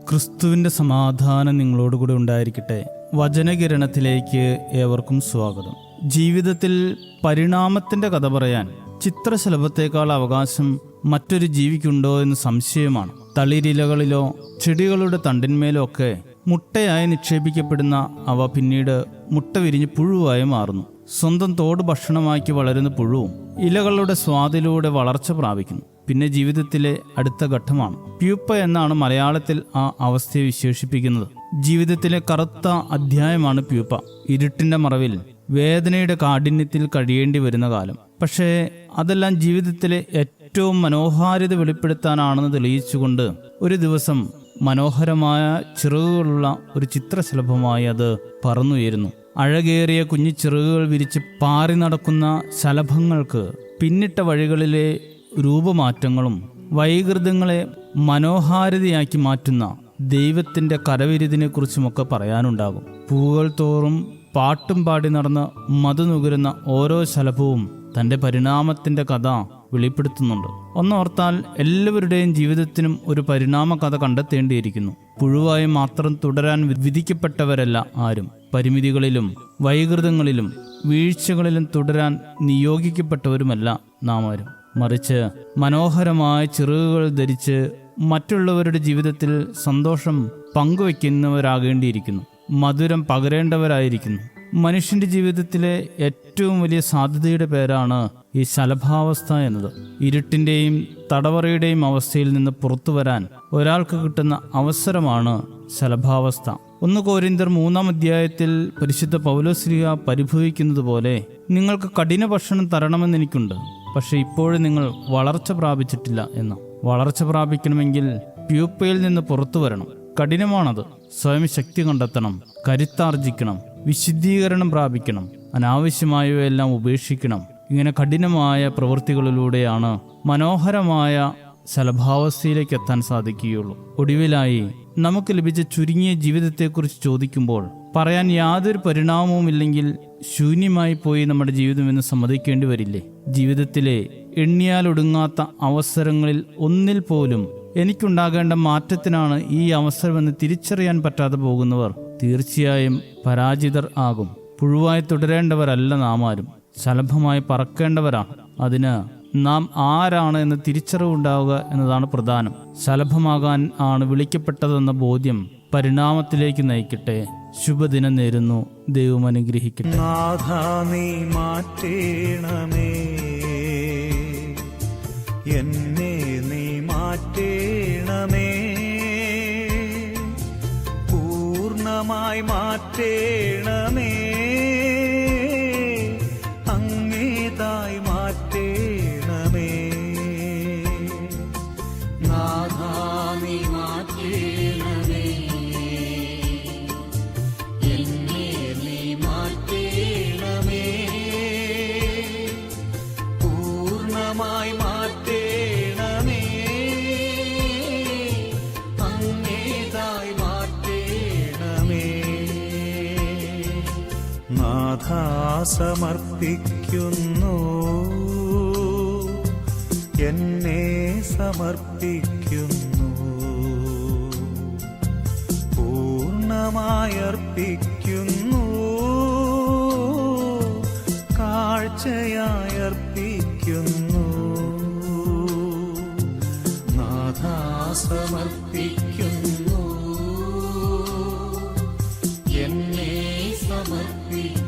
ക്രിസ്തുവിൻ്റെ സമാധാനം നിങ്ങളോടുകൂടെ ഉണ്ടായിരിക്കട്ടെ. വചനകിരണത്തിലേക്ക് ഏവർക്കും സ്വാഗതം. ജീവിതത്തിൽ പരിണാമത്തിൻ്റെ കഥ പറയാൻ ചിത്രശലഭത്തേക്കാൾ അവകാശം മറ്റൊരു ജീവിക്കുണ്ടോ എന്ന് സംശയമാണ്. തളിരിലകളിലോ ചെടികളുടെ തണ്ടിന്മേലോ ഒക്കെ മുട്ടയായി നിക്ഷേപിക്കപ്പെടുന്ന അവ പിന്നീട് മുട്ട വിരിഞ്ഞ് പുഴുവായി മാറുന്നു. സ്വന്തം തോട് ഭക്ഷണമാക്കി വളരുന്ന പുഴുവും ഇലകളുടെ സ്വാദിലൂടെ വളർച്ച പ്രാപിക്കുന്നു. പിന്നെ ജീവിതത്തിലെ അടുത്ത ഘട്ടമാണ് പ്യൂപ്പ എന്നാണ് മലയാളത്തിൽ ആ അവസ്ഥയെ വിശേഷിപ്പിക്കുന്നത്. ജീവിതത്തിലെ കറുത്ത അധ്യായമാണ് പ്യൂപ്പ. ഇരുട്ടിന്റെ മറവിൽ വേദനയുടെ കാഠിന്യത്തിൽ കഴിയേണ്ടി വരുന്ന കാലം. പക്ഷേ അതെല്ലാം ജീവിതത്തിലെ ഏറ്റവും മനോഹാരിത വെളിപ്പെടുത്താനാണെന്ന് തെളിയിച്ചുകൊണ്ട് ഒരു ദിവസം മനോഹരമായ ചിറകുകളുള്ള ഒരു ചിത്രശലഭമായി അത് പറന്നുയരുന്നു. അഴകേറിയ കുഞ്ഞു ചിറകുകൾ വിരിച്ച് പാറി നടക്കുന്ന ശലഭങ്ങൾക്ക് പിന്നിട്ട വഴികളിലെ രൂപമാറ്റങ്ങളും വൈകൃതങ്ങളെ മനോഹാരിതയാക്കി മാറ്റുന്ന ദൈവത്തിൻ്റെ കരവിരുതിനെക്കുറിച്ചുമൊക്കെ പറയാനുണ്ടാകും. പൂവുകൾ തോറും പാട്ടും പാടി നടന്ന് മധു നുകരുന്ന ഓരോ ശലഭവും തൻ്റെ പരിണാമത്തിൻ്റെ കഥ വെളിപ്പെടുത്തുന്നുണ്ട്. ഒന്നോർത്താൽ എല്ലാവരുടെയും ജീവിതത്തിനും ഒരു പരിണാമ കഥ കണ്ടെത്തേണ്ടിയിരിക്കുന്നു. പുഴുവായി മാത്രം തുടരാൻ വിധിക്കപ്പെട്ടവരല്ല ആരും. പരിമിതികളിലും വൈകൃതങ്ങളിലും വീഴ്ചകളിലും തുടരാൻ നിയോഗിക്കപ്പെട്ടവരുമല്ല നാം ആരും. മറിച്ച് മനോഹരമായ ചിറകുകൾ ധരിച്ച് മറ്റുള്ളവരുടെ ജീവിതത്തിൽ സന്തോഷം പങ്കുവയ്ക്കുന്നവരാകേണ്ടിയിരിക്കുന്നു. മധുരം പകരേണ്ടവരായിരിക്കുന്നു. മനുഷ്യന്റെ ജീവിതത്തിലെ ഏറ്റവും വലിയ സാധ്യതയുടെ പേരാണ് ഈ ശലഭാവസ്ഥ എന്നത്. ഇരുട്ടിന്റെയും തടവറയുടെയും അവസ്ഥയിൽ നിന്ന് പുറത്തു വരാൻ ഒരാൾക്ക് കിട്ടുന്ന അവസരമാണ് ശലഭാവസ്ഥ. 1 കൊരിന്ത്യർ 3-ാം അധ്യായത്തിൽ പരിശുദ്ധ പൗലോസ്ലീഹ പരിഭവിക്കുന്നത് പോലെ, നിങ്ങൾക്ക് കഠിന ഭക്ഷണം തരണമെന്ന് എനിക്കുണ്ട്, പക്ഷെ ഇപ്പോഴും നിങ്ങൾ വളർച്ച പ്രാപിച്ചിട്ടില്ല എന്ന്. വളർച്ച പ്രാപിക്കണമെങ്കിൽ പ്യൂപ്പയിൽ നിന്ന് പുറത്തു വരണം. കഠിനമാണത്. സ്വയം ശക്തി കണ്ടെത്തണം, കരുത്താർജിക്കണം, വിശുദ്ധീകരണം പ്രാപിക്കണം, അനാവശ്യമായവയെല്ലാം ഉപേക്ഷിക്കണം. ഇങ്ങനെ കഠിനമായ പ്രവൃത്തികളിലൂടെയാണ് മനോഹരമായ ശലഭാവസ്ഥയിലേക്ക് എത്താൻ സാധിക്കുകയുള്ളൂ. ഒടുവിലായി നമുക്ക് ലഭിച്ച ചുരുങ്ങിയ ജീവിതത്തെക്കുറിച്ച് ചോദിക്കുമ്പോൾ പറയാൻ യാതൊരു പരിണാമവുമില്ലെങ്കിൽ ശൂന്യമായി പോയി നമ്മുടെ ജീവിതമെന്ന് സമ്മതിക്കേണ്ടി വരില്ലേ? ജീവിതത്തിലെ എണ്ണിയാലൊടുങ്ങാത്ത അവസരങ്ങളിൽ ഒന്നിൽ പോലും എനിക്കുണ്ടാകേണ്ട മാറ്റത്തിനാണ് ഈ അവസരമെന്ന് തിരിച്ചറിയാൻ പറ്റാതെ പോകുന്നവർ തീർച്ചയായും പരാജിതർ ആകും. പുഴുവായി തുടരേണ്ടവരല്ല നാം ആരും, ശലഭമായി പറക്കേണ്ടവരാണ്. അതിന് നാം ആരാണ് എന്ന് തിരിച്ചറിവുണ്ടാവുക എന്നതാണ് പ്രധാനം. ശലഭമാകാൻ ആണ് വിളിക്കപ്പെട്ടതെന്ന ബോധ്യം പരിണാമത്തിലേക്ക് നയിക്കട്ടെ. ശുഭദിനം നേരുന്നു. ദൈവം അനുഗ്രഹിക്കട്ടെ. നാഥാ നീ മാറ്റേണമേ, എന്നെ നീ മാറ്റേണമേ, പൂർണ്ണമായി മാറ്റേണമേ, അങ്ങേതായി മാറ്റേണമേ. നാഥാ നീ മാറ്റേണമേ, എന്നെ നീ മാറ്റേണമേ, പൂർണ്ണമായി മാറ്റേണമേ, അങ്ങേതായി മാറ്റേണമേ. നാഥാ സമർപ്പിക്കുന്നു, എന്നെ സമർപ്പിക്കുന്നു, പൂർണ്ണമായി അർപ്പിക്കുന്നു, കാഴ്ചയായി അർപ്പിക്കുന്നു. നാഥാ സമർപ്പിക്കുന്നു, എന്നെ സമർപ്പിക്കുന്നു.